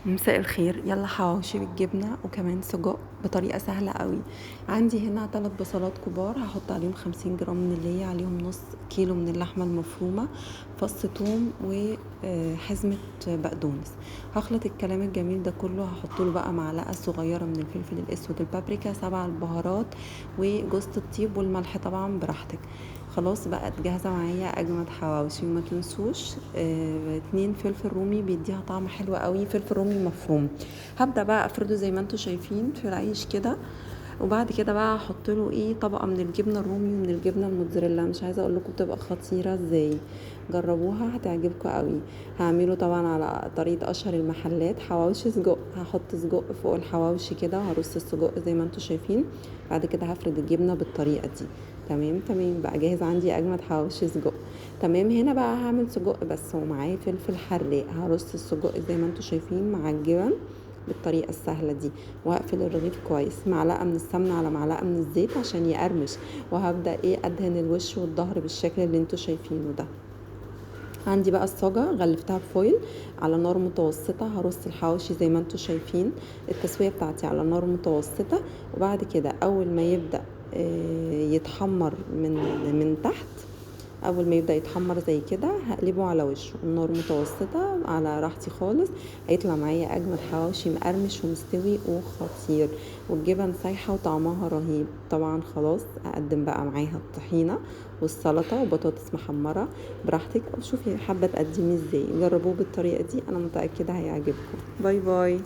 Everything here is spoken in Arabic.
مساء الخير. يلا حواوشي بالجبنة وكمان سجق بطريقة سهلة قوي. عندي هنا 3 بصلات كبار، هحط عليهم 50 جرام من اللي عليهم نص كيلو من اللحمة المفرومة، فص ثوم وحزمة بقدونس. هخلط الكلام الجميل ده كله، هحط له بقى معلقة صغيرة من الفلفل الاسود، البابريكا، 7 البهارات وجوز الطيب والملح طبعا براحتك. خلاص بقى جاهزة معايا اجمد حواوشي. وما تنسوش 2 فلفل رومي بيديها طعم حلو قوي، فلفل رومي مفروم. هبدأ بقى افرده زي ما انتوا شايفين في العيش كده، وبعد كده بقى هحط له طبقه من الجبنه الرومي ومن الجبنه الموتزاريلا. مش عايزه اقول لكم بتبقى خطيره ازاي، جربوها هتعجبكم قوي. هعمله طبعا على طريقه اشهر المحلات، حواوشي سجق. هحط سجق فوق الحواوشي كده، وهرص السجق زي ما انتوا شايفين. بعد كده هفرد الجبنه بالطريقه دي. تمام بقى جاهز عندي اجمد حواوشي سجق. تمام، هنا بقى هعمل سجق بس ومعاه فلفل حراق. هرص السجق زي ما انتوا شايفين مع الجبن بالطريقه السهله دي، وهقفل الرغيف كويس، معلقه من السمنه على معلقه من الزيت عشان يقرمش. وهبدا ادهن الوش والظهر بالشكل اللي انتوا شايفينه ده. عندي بقى الصاجة غلفتها بفويل على نار متوسطة. هرص الحواوشي زي ما انتوا شايفين، التسوية بتاعتي على نار متوسطة. وبعد كده اول ما يبدأ يتحمر من تحت، اول ما يبدأ يتحمر زي كده هقلبه على وشه، النار متوسطة على راحتي خالص. هيطلع معايا اجمد حواوشي مقرمش ومستوي وخطير، والجبن سايحة وطعمها رهيب. طبعا خلاص اقدم بقى معاها الطحينة والسلطة وبطاطس محمرة براحتك، او شوفي حابة تقدميه ازاي. جربوه بالطريقة دي، انا متأكدة هيعجبكم. باي باي.